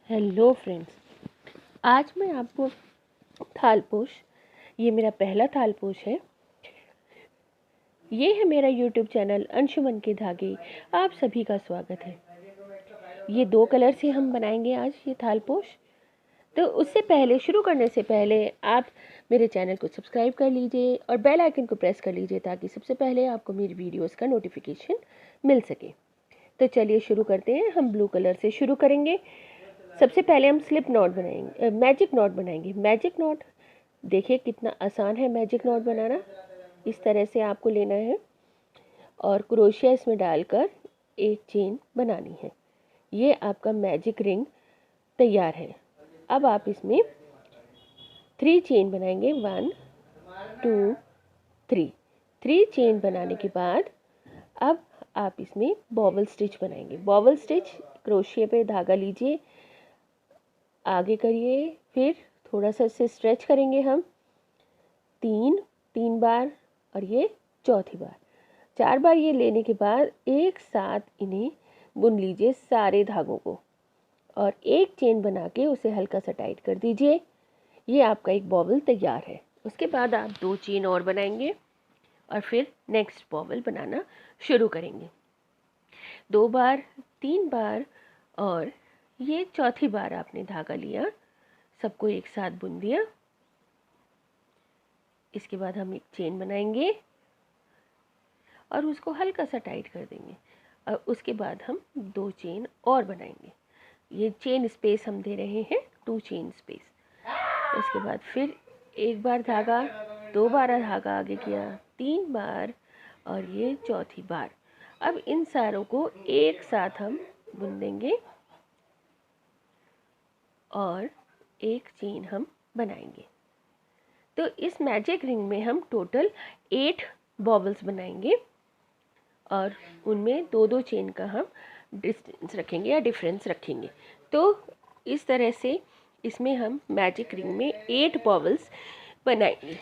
Hello friends, आज मैं आपको थालपोश, ये मेरा पहला थालपोश है। ये है मेरा यूट्यूब चैनल अंशुमन के धागे। आप सभी का स्वागत है। ये 2 कलर से हम बनाएंगे आज ये थालपोश। तो उससे पहले, शुरू करने से पहले आप मेरे चैनल को सब्सक्राइब कर लीजिए और बेल आइकन को प्रेस कर लीजिए ताकि सबसे पहले आपको मेरी वीडियोस का नोटिफिकेशन मिल सके। तो चलिए शुरू करते हैं। हम ब्लू कलर से शुरू करेंगे। सबसे पहले हम स्लिप नॉट बनाएंगे, मैजिक नॉट बनाएंगे। मैजिक नॉट देखिए कितना आसान है मैजिक नॉट बनाना। इस तरह से आपको लेना है और क्रोशिया इसमें डालकर एक चेन बनानी है। ये आपका मैजिक रिंग तैयार है। अब आप इसमें 3 चेन बनाएंगे। 1 2 3। 3 चेन बनाने के बाद अब आप इसमें बॉबल स्टिच बनाएंगे। बॉबल स्टिच क्रोशिया पे धागा लीजिए, आगे करिए, फिर थोड़ा सा इसे स्ट्रेच करेंगे हम 3 बार और ये चौथी बार। 4 बार ये लेने के बाद एक साथ इन्हें बुन लीजिए सारे धागों को और एक चेन बना के उसे हल्का सा टाइट कर दीजिए। ये आपका एक बॉबल तैयार है। उसके बाद आप 2 चेन और बनाएंगे और फिर नेक्स्ट बॉबल बनाना शुरू करेंगे। 2 बार, 3 बार और ये चौथी बार आपने धागा लिया, सबको एक साथ बुन दिया। इसके बाद हम एक चेन बनाएंगे और उसको हल्का सा टाइट कर देंगे और उसके बाद हम 2 चेन और बनाएंगे। ये चेन स्पेस हम दे रहे हैं 2 चेन स्पेस। उसके बाद फिर एक बार धागा, 2 बार धागा आगे किया, 3 बार और ये चौथी बार। अब इन सारों को एक साथ हम बुन देंगे और एक चेन हम बनाएंगे। तो इस मैजिक रिंग में हम टोटल 8 बॉबल्स बनाएंगे और उनमें 2-2 चेन का हम डिस्टेंस रखेंगे या डिफरेंस रखेंगे। तो इस तरह से इसमें हम मैजिक रिंग में 8 बॉबल्स बनाएंगे।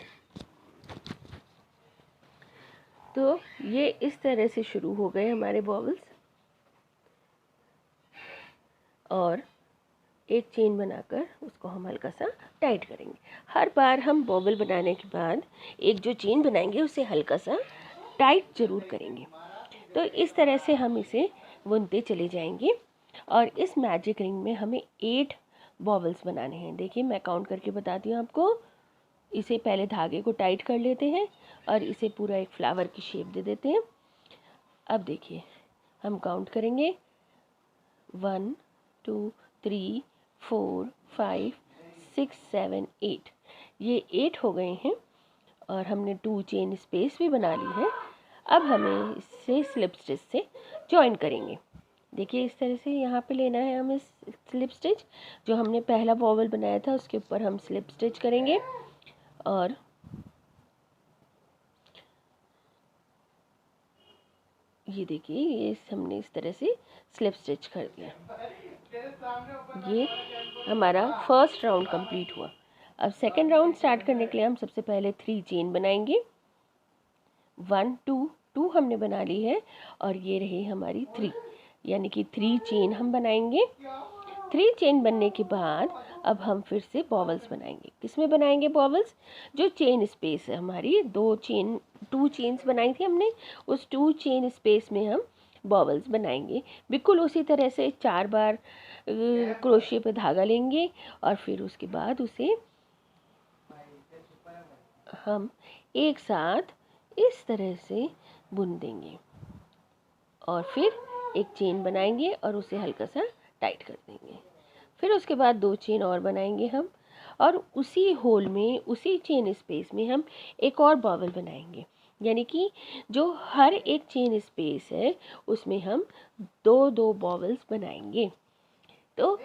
तो ये इस तरह से शुरू हो गए हमारे बॉबल्स और एक चेन बनाकर उसको हम हल्का सा टाइट करेंगे। हर बार हम बॉबल बनाने के बाद एक जो चेन बनाएंगे उसे हल्का सा टाइट ज़रूर करेंगे। तो इस तरह से हम इसे बुनते चले जाएंगे और इस मैजिक रिंग में हमें 8 बॉबल्स बनाने हैं। देखिए मैं काउंट करके बताती हूँ आपको। इसे पहले धागे को टाइट कर लेते हैं और इसे पूरा एक फ्लावर की शेप दे देते हैं। अब देखिए हम काउंट करेंगे 1 2 3 4 5 6 7 8। ये 8 हो गए हैं और हमने 2 चेन स्पेस भी बना ली है। अब हमें इससे स्लिप स्टिच से जॉइन करेंगे। देखिए इस तरह से यहाँ पे लेना है हमें स्लिप स्टिच। जो हमने पहला बॉबल बनाया था उसके ऊपर हम स्लिप स्टिच करेंगे और ये देखिए ये हमने इस तरह से स्लिप स्टिच कर दिया। ये हमारा फर्स्ट राउंड कंप्लीट हुआ। अब सेकंड राउंड स्टार्ट करने के लिए हम सबसे पहले 3 चेन बनाएंगे। 1 2 हमने बना ली है और ये रही हमारी 3, यानी कि 3 चेन हम बनाएंगे। 3 चेन बनने के बाद अब हम फिर से बॉबल्स बनाएंगे। किसमें बनाएंगे बॉबल्स? जो चेन स्पेस है हमारी, 2 चेन्स बनाई थी हमने, उस 2 चेन स्पेस में हम बॉबल्स बनाएंगे। बिल्कुल उसी तरह से 4 बार क्रोशिया पे धागा लेंगे और फिर उसके बाद उसे हम एक साथ इस तरह से बुन देंगे और फिर एक चेन बनाएंगे और उसे हल्का सा टाइट कर देंगे। फिर उसके बाद 2 चेन और बनाएंगे हम और उसी होल में, उसी चेन स्पेस में हम एक और बॉबल बनाएंगे। यानी कि जो हर एक चेन स्पेस है उसमें हम 2-2 बॉबल्स बनाएंगे। तो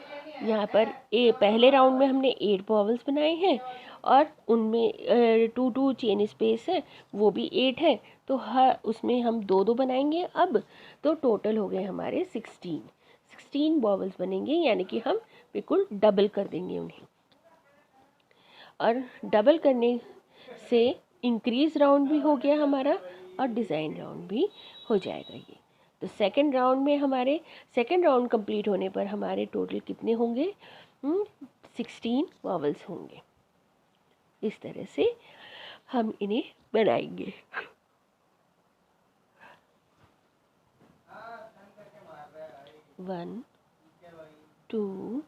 यहाँ पर पहले राउंड में हमने 8 बॉबल्स बनाए हैं और उनमें 2-2 चेन स्पेस है, वो भी 8 है। तो हर उसमें हम 2-2 बनाएंगे। अब तो टोटल हो गए हमारे 16 बॉबल्स बनेंगे, यानी कि हम बिल्कुल डबल कर देंगे उन्हें। और डबल करने से इंक्रीज राउंड भी हो गया हमारा और डिज़ाइन राउंड भी हो जाएगा। ये तो सेकंड राउंड कंप्लीट होने पर हमारे टोटल कितने होंगे? 16 वॉवल्स होंगे। इस तरह से हम इन्हें बनाएंगे। 1 2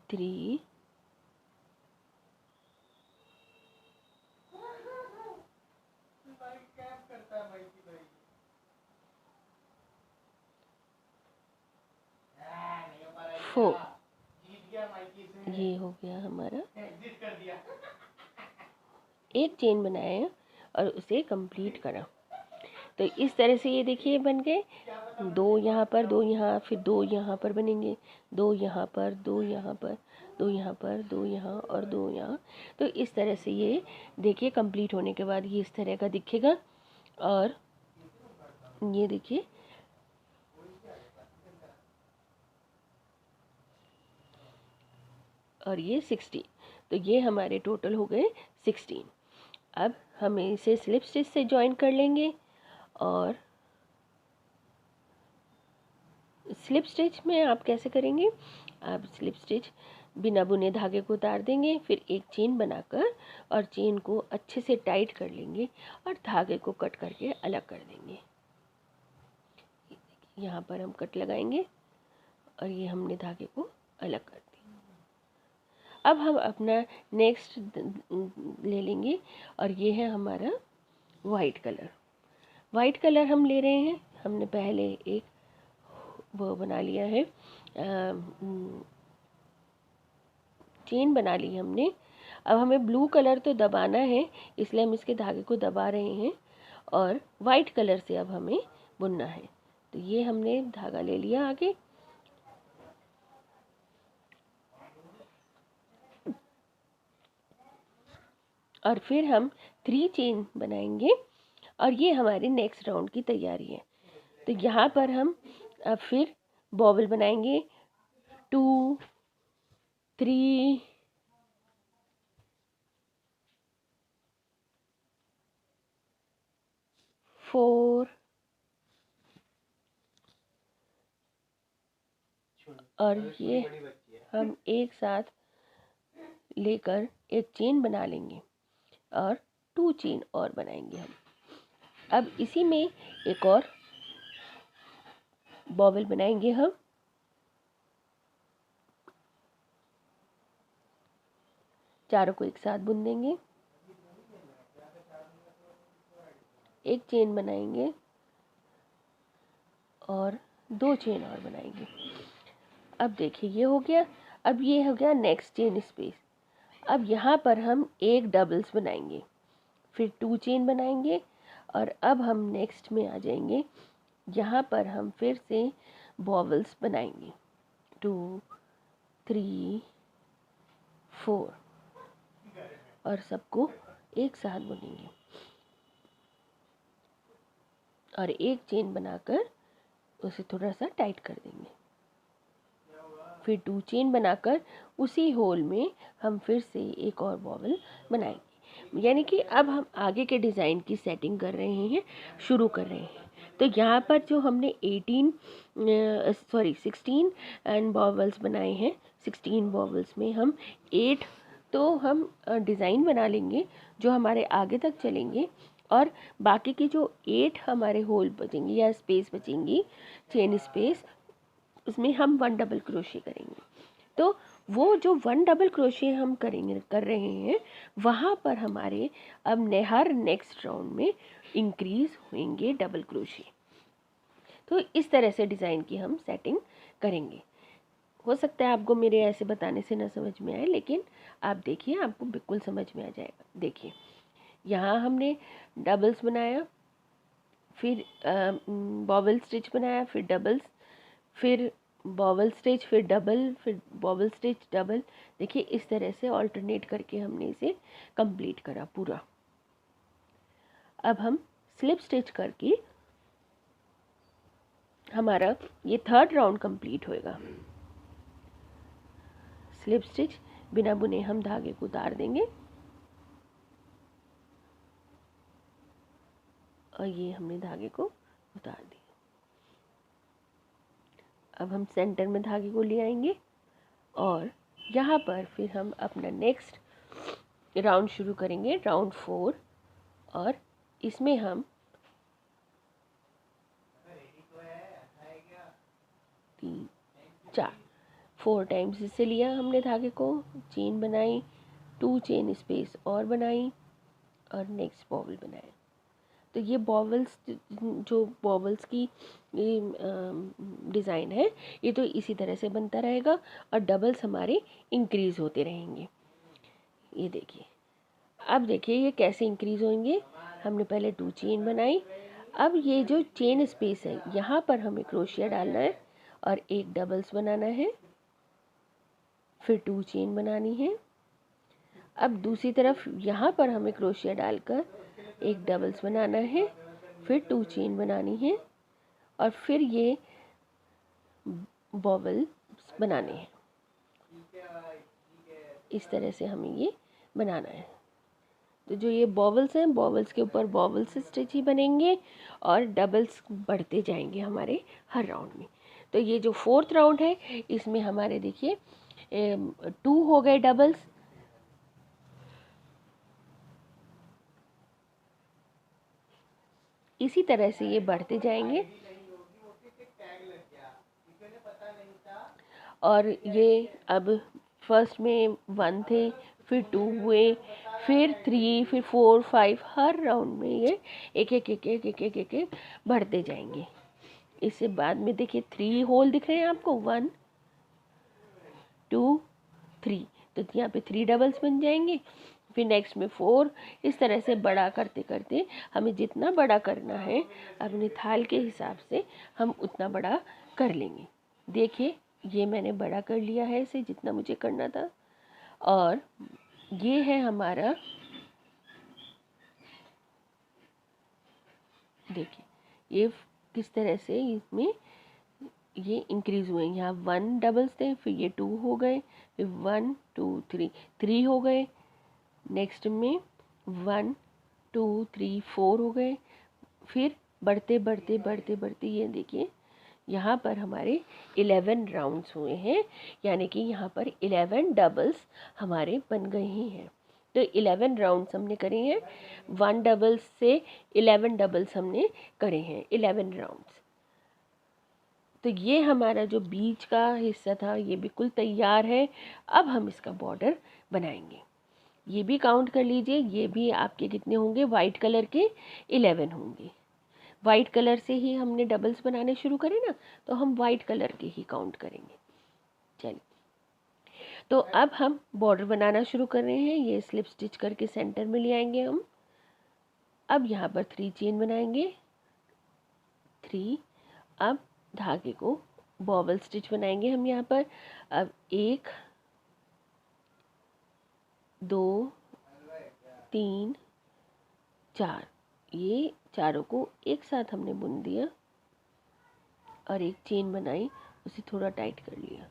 3 4। ये हो गया हमारा, एक चेन बनाया और उसे कंप्लीट करा। तो इस तरह से ये देखिए बन गए। 2 यहाँ पर, 2 यहाँ, फिर 2 यहाँ पर बनेंगे, 2 यहाँ पर, 2 यहाँ पर, 2 यहाँ पर, 2 यहाँ और 2 यहाँ। तो इस तरह से ये देखिए कंप्लीट होने के बाद ये इस तरह का दिखेगा। और ये देखिए और ये 16। तो ये हमारे टोटल हो गए 16। अब हम इसे स्लिप स्टिच से जॉइन कर लेंगे। और स्लिप स्टिच में आप कैसे करेंगे? आप स्लिप स्टिच बिना बुने धागे को उतार देंगे, फिर एक चेन बनाकर और चेन को अच्छे से टाइट कर लेंगे और धागे को कट करके अलग कर देंगे। यहाँ पर हम कट लगाएंगे और ये हमने धागे को अलग कर दिया। अब हम अपना नेक्स्ट ले लेंगे और ये है हमारा वाइट कलर। वाइट कलर हम ले रहे हैं। हमने पहले एक वो बना लिया है, चेन बना ली हमने। अब हमें ब्लू कलर तो दबाना है, इसलिए हम इसके धागे को दबा रहे हैं और वाइट कलर से अब हमें बुनना है। तो ये हमने धागा ले लिया आगे, और फिर हम 3 चेन बनाएंगे और ये हमारे नेक्स्ट राउंड की तैयारी है। तो यहाँ पर हम अब फिर बॉबल बनाएंगे 2 3 4 और ये हम एक साथ लेकर एक चेन बना लेंगे और 2 चेन और बनाएंगे हम। अब इसी में एक और बॉबल बनाएंगे हम। चारों को एक साथ बुन देंगे, एक चेन बनाएंगे और 2 चेन और बनाएंगे। अब देखिए ये हो गया। अब ये हो गया नेक्स्ट चेन स्पेस। अब यहाँ पर हम एक डबल्स बनाएंगे, फिर 2 चेन बनाएंगे और अब हम नेक्स्ट में आ जाएंगे। यहाँ पर हम फिर से बॉबल्स बनाएंगे 2 3 4 और सबको एक साथ बुनेंगे और एक चेन बनाकर उसे थोड़ा सा टाइट कर देंगे। फिर 2 चेन बनाकर उसी होल में हम फिर से एक और बॉबल बनाएंगे। यानी कि अब हम आगे के डिज़ाइन की सेटिंग कर रहे हैं, शुरू कर रहे हैं। तो यहाँ पर जो हमने 16 एंड बॉबल्स बनाए हैं, 16 बॉबल्स में हम 8 तो हम डिज़ाइन बना लेंगे जो हमारे आगे तक चलेंगे, और बाकी की जो 8 हमारे होल बचेंगी या स्पेस बचेंगी, चेन स्पेस, उसमें हम 1 डबल क्रोशे करेंगे। तो वो जो 1 डबल क्रोशे हम कर रहे हैं, वहाँ पर हमारे अब हर नेक्स्ट राउंड में इंक्रीज होंगे डबल क्रोशे। तो इस तरह से डिज़ाइन की हम सेटिंग करेंगे। हो सकता है आपको मेरे ऐसे बताने से ना समझ में आए, लेकिन आप देखिए आपको बिल्कुल समझ में आ जाएगा। देखिए यहाँ हमने डबल्स बनाया, फिर बॉबल स्टिच बनाया, फिर डबल्स, फिर बॉबल स्टिच, फिर डबल, फिर बॉबल स्टिच, डबल। देखिए इस तरह से ऑल्टरनेट करके हमने इसे कंप्लीट करा पूरा। अब हम स्लिप स्टिच करके हमारा ये 3rd राउंड कंप्लीट होएगा। स्लिप स्टिच बिना बुने हम धागे को उतार देंगे और ये हमने धागे को उतार दी। अब हम सेंटर में धागे को ले आएंगे और यहाँ पर फिर हम अपना नेक्स्ट राउंड शुरू करेंगे, राउंड 4, और इसमें हम 3 4 4 टाइम्स इससे लिया हमने धागे को, चेन बनाई, 2 चेन स्पेस और बनाई और नेक्स्ट बॉबल बनाया। तो ये बॉबल्स, जो बॉबल्स की डिज़ाइन है, ये तो इसी तरह से बनता रहेगा और डबल्स हमारे इंक्रीज़ होते रहेंगे। ये देखिए, अब देखिए ये कैसे इंक्रीज़ होंगे। हमने पहले 2 चेन बनाई, अब ये जो चेन स्पेस है यहाँ पर हमें क्रोशिया डालना है और एक डबल्स बनाना है, फिर 2 चेन बनानी है। अब दूसरी तरफ यहाँ पर हमें क्रोशिया डालकर एक डबल्स बनाना है, फिर 2 चेन बनानी है और फिर ये बॉबल्स बनाने हैं। इस तरह से हमें ये बनाना है। तो जो ये बॉबल्स हैं, बॉबल्स के ऊपर बॉबल्स स्टिच ही बनेंगे और डबल्स बढ़ते जाएंगे हमारे हर राउंड में। तो ये जो 4th राउंड है, इसमें हमारे देखिए 2 हो गए डबल्स, इसी तरह से ये बढ़ते जाएंगे और ये अब फर्स्ट में 1 थे, फिर 2 हुए, फिर 3, फिर 4, 5, हर राउंड में ये एक एक एक एक एक एक एक एक बढ़ते जाएंगे। इससे बाद में देखिए 3 होल दिख रहे हैं आपको, 1 2 3, तो यहाँ पे 3 डबल्स बन जाएंगे, फिर नेक्स्ट में 4। इस तरह से बड़ा करते करते हमें जितना बड़ा करना है अपने थाल के हिसाब से हम उतना बड़ा कर लेंगे। देखिए ये मैंने बड़ा कर लिया है इसे जितना मुझे करना था, और ये है हमारा, देखिए ये किस तरह से इसमें ये इंक्रीज़ हुए। यहाँ 1 डबल्स थे, फिर ये 2 हो गए, फिर 1 2 3 हो गए, नेक्स्ट में 1 2 3 4 हो गए, फिर बढ़ते बढ़ते बढ़ते बढ़ते ये देखिए यहाँ पर हमारे 11 राउंड्स हुए हैं, यानी कि यहाँ पर 11 डबल्स हमारे बन गए ही हैं। तो 11 राउंड्स हमने करे हैं, 1 डबल्स से 11 डबल्स हमने करे हैं, 11 राउंड्स। तो ये हमारा जो बीच का हिस्सा था ये बिल्कुल तैयार है। अब हम इसका बॉर्डर बनाएंगे। ये भी काउंट कर लीजिए, ये भी आपके कितने होंगे, वाइट कलर के 11 होंगे। वाइट कलर से ही हमने डबल्स बनाने शुरू करे ना, तो हम वाइट कलर के ही काउंट करेंगे। चलिए, तो अब हम बॉर्डर बनाना शुरू कर रहे हैं। ये स्लिप स्टिच करके सेंटर में ले आएंगे हम। अब यहाँ पर 3 चेन बनाएंगे, 3। अब धागे को बॉबल स्टिच बनाएंगे हम यहाँ पर। अब 1 2 3 4, ये चारों को एक साथ हमने बुन दिया और एक चेन बनाई, उसे थोड़ा टाइट कर लिया।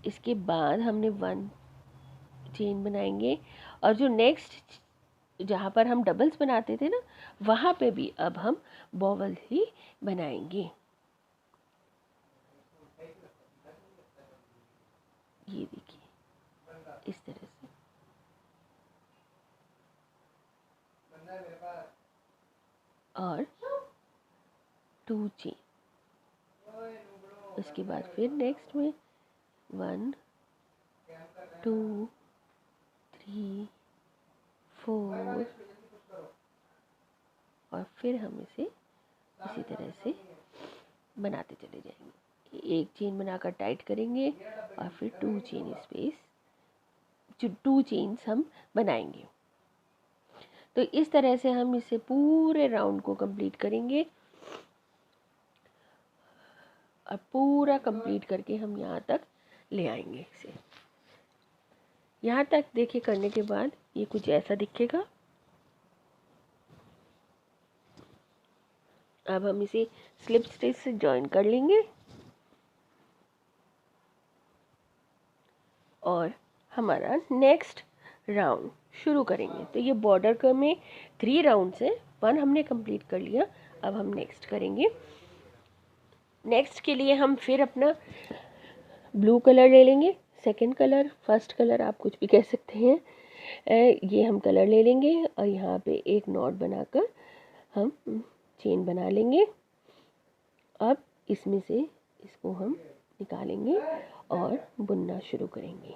इसके बाद हमने 1 चेन बनाएंगे और जो नेक्स्ट जहाँ पर हम डबल्स बनाते थे ना, वहाँ पे भी अब हम बॉबल ही बनाएंगे। ये देखिए इस तरह से, और 2 चेन। उसके बाद फिर नेक्स्ट में 1 2 3 4, और फिर हम इसे इसी तरह से बनाते चले जाएंगे। एक चेन बनाकर टाइट करेंगे और फिर 2 चेन स्पेस, जो 2 चेन्स हम बनाएंगे। तो इस तरह से हम इसे पूरे राउंड को कंप्लीट करेंगे और पूरा कंप्लीट करके हम यहाँ तक ले आएंगे इसे। यहाँ तक देखिए करने के बाद ये कुछ ऐसा दिखेगा। अब हम इसे स्लिप स्टिच से जॉइन कर लेंगे और हमारा नेक्स्ट राउंड शुरू करेंगे। तो ये बॉर्डर का में 3 राउंड से 1 हमने कंप्लीट कर लिया। अब हम नेक्स्ट करेंगे। नेक्स्ट के लिए हम फिर अपना ब्लू कलर ले लेंगे, सेकंड कलर, फर्स्ट कलर आप कुछ भी कह सकते हैं। ये हम कलर ले लेंगे और यहाँ पे एक नॉट बनाकर हम चेन बना लेंगे। अब इसमें से इसको हम निकालेंगे और बुनना शुरू करेंगे।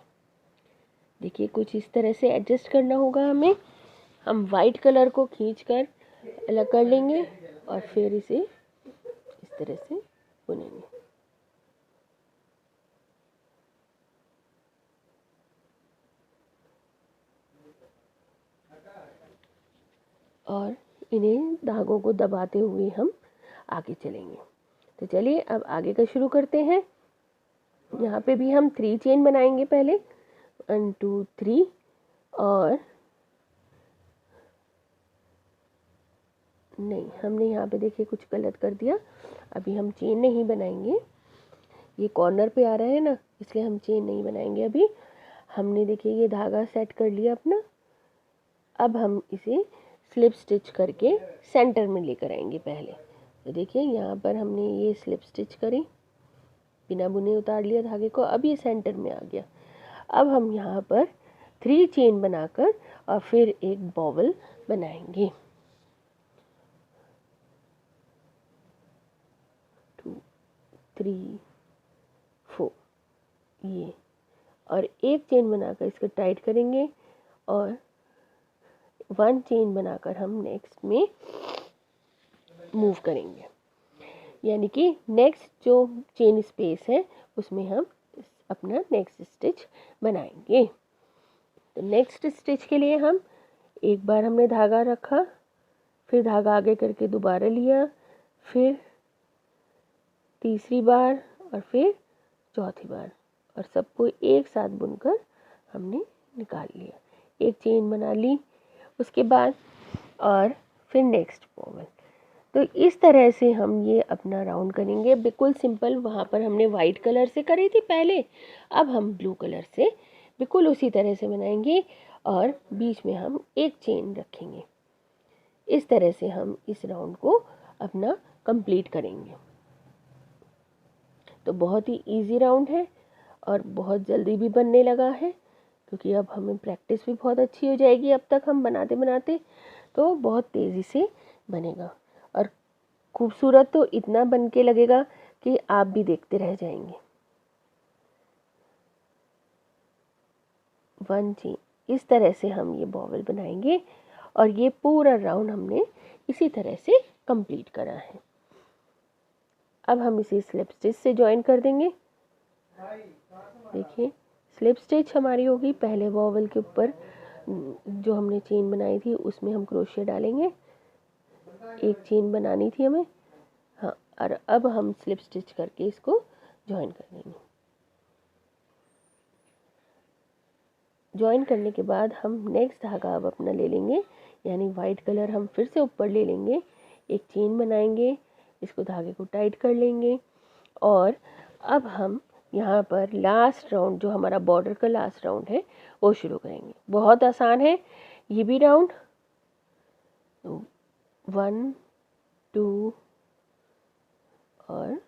देखिए कुछ इस तरह से एडजस्ट करना होगा हमें। हम वाइट कलर को खींचकर अलग कर लेंगे और फिर इसे इस तरह से बुनेंगे। और इन्हें धागों को दबाते हुए हम आगे चलेंगे। तो चलिए अब आगे का शुरू करते हैं। यहाँ पे भी हम 3 चेन बनाएंगे पहले, 1 2 3, और नहीं, हमने यहाँ पे देखिए कुछ गलत कर दिया। अभी हम चेन नहीं बनाएंगे, ये कॉर्नर पे आ रहा है ना, इसलिए हम चेन नहीं बनाएंगे अभी। हमने देखिए ये धागा सेट कर लिया अपना। अब हम इसे स्लिप स्टिच करके सेंटर में लेकर आएंगे पहले। तो देखिए यहाँ पर हमने ये स्लिप स्टिच करी, बिना बुने उतार लिया धागे को। अब ये सेंटर में आ गया। अब हम यहाँ पर 3 चेन बनाकर और फिर एक बॉवल बनाएंगे। 2 3 4 ये, और एक चेन बनाकर इसको टाइट करेंगे और 1 चेन बनाकर हम नेक्स्ट में मूव करेंगे। यानी कि नेक्स्ट जो चेन स्पेस है उसमें हम अपना नेक्स्ट स्टिच बनाएंगे। तो नेक्स्ट स्टिच के लिए हम एक बार हमने धागा रखा, फिर धागा आगे करके दोबारा लिया, फिर तीसरी बार और फिर चौथी बार, और सबको एक साथ बुनकर हमने निकाल लिया। एक चेन बना ली उसके बाद, और फिर नेक्स्ट बॉवल। तो इस तरह से हम ये अपना राउंड करेंगे, बिल्कुल सिंपल। वहाँ पर हमने वाइट कलर से करी थी पहले, अब हम ब्लू कलर से बिल्कुल उसी तरह से बनाएंगे और बीच में हम एक चेन रखेंगे। इस तरह से हम इस राउंड को अपना कंप्लीट करेंगे। तो बहुत ही इजी राउंड है और बहुत जल्दी भी बनने लगा है, क्योंकि अब हमें प्रैक्टिस भी बहुत अच्छी हो जाएगी। अब तक हम बनाते बनाते तो बहुत तेज़ी से बनेगा और खूबसूरत तो इतना बन के लगेगा कि आप भी देखते रह जाएंगे। 1 चेन, इस तरह से हम ये बॉवल बनाएंगे और ये पूरा राउंड हमने इसी तरह से कंप्लीट करा है। अब हम इसे स्लिप स्टिच से ज्वाइन कर देंगे। देखिए स्लिप स्टिच हमारी होगी, पहले बॉवल के ऊपर जो हमने चेन बनाई थी उसमें हम क्रोशिया डालेंगे। एक चेन बनानी थी हमें, हाँ, और अब हम स्लिप स्टिच करके इसको ज्वाइन कर देंगे। ज्वाइन करने के बाद हम नेक्स्ट धागा अब अपना ले लेंगे, यानी वाइट कलर हम फिर से ऊपर ले लेंगे, एक चेन बनाएंगे, इसको धागे को टाइट कर लेंगे और अब हम यहाँ पर लास्ट राउंड, जो हमारा बॉर्डर का लास्ट राउंड है, वो शुरू करेंगे। बहुत आसान है ये भी राउंड। 1 2 और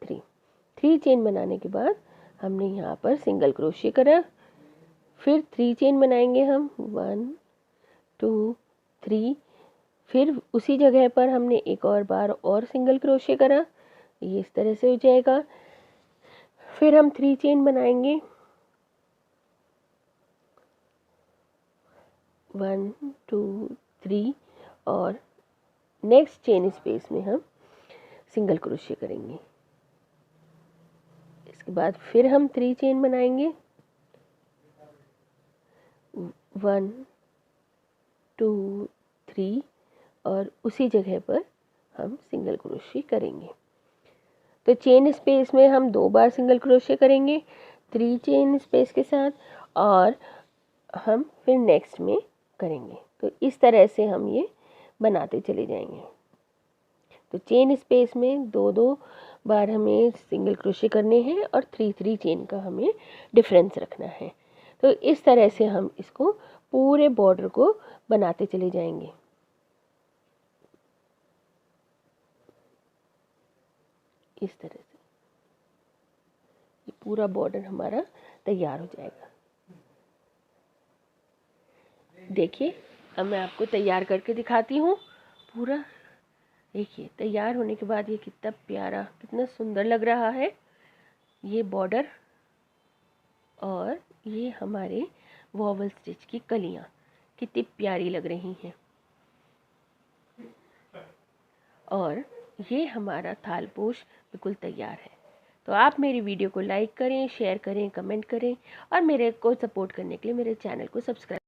3 चेन बनाने के बाद हमने यहाँ पर सिंगल क्रोशिया करा, फिर 3 चेन बनाएंगे हम, 1 2 3, फिर उसी जगह पर हमने एक और बार और सिंगल क्रोशिया करा, ये इस तरह से हो जाएगा। फिर हम 3 चेन बनाएंगे, 1 2 3, और नेक्स्ट चेन स्पेस में हम सिंगल क्रोशिया करेंगे। इसके बाद फिर हम 3 चेन बनाएंगे, 1 2 3, और उसी जगह पर हम सिंगल क्रोशिया करेंगे। तो चेन स्पेस में हम 2 बार सिंगल क्रोशिया करेंगे 3 चेन स्पेस के साथ, और हम फिर नेक्स्ट में करेंगे। तो इस तरह से हम ये बनाते चले जाएंगे। तो चेन स्पेस में 2 बार हमें सिंगल क्रोशिया करने हैं और 3 चेन का हमें डिफरेंस रखना है। तो इस तरह से हम इसको पूरे बॉर्डर को बनाते चले जाएंगे। इस तरह से ये पूरा बॉर्डर हमारा तैयार हो जाएगा। देखिए अब मैं आपको तैयार करके दिखाती हूँ पूरा। देखिए तैयार होने के बाद ये कितना प्यारा, कितना सुंदर लग रहा है ये बॉर्डर। और ये हमारे वॉवल स्टिच की कलियाँ कितनी प्यारी लग रही हैं। और ये हमारा थालपोश बिल्कुल तैयार है। तो आप मेरी वीडियो को लाइक करें, शेयर करें, कमेंट करें और मेरे को सपोर्ट करने के लिए मेरे चैनल को सब्सक्राइब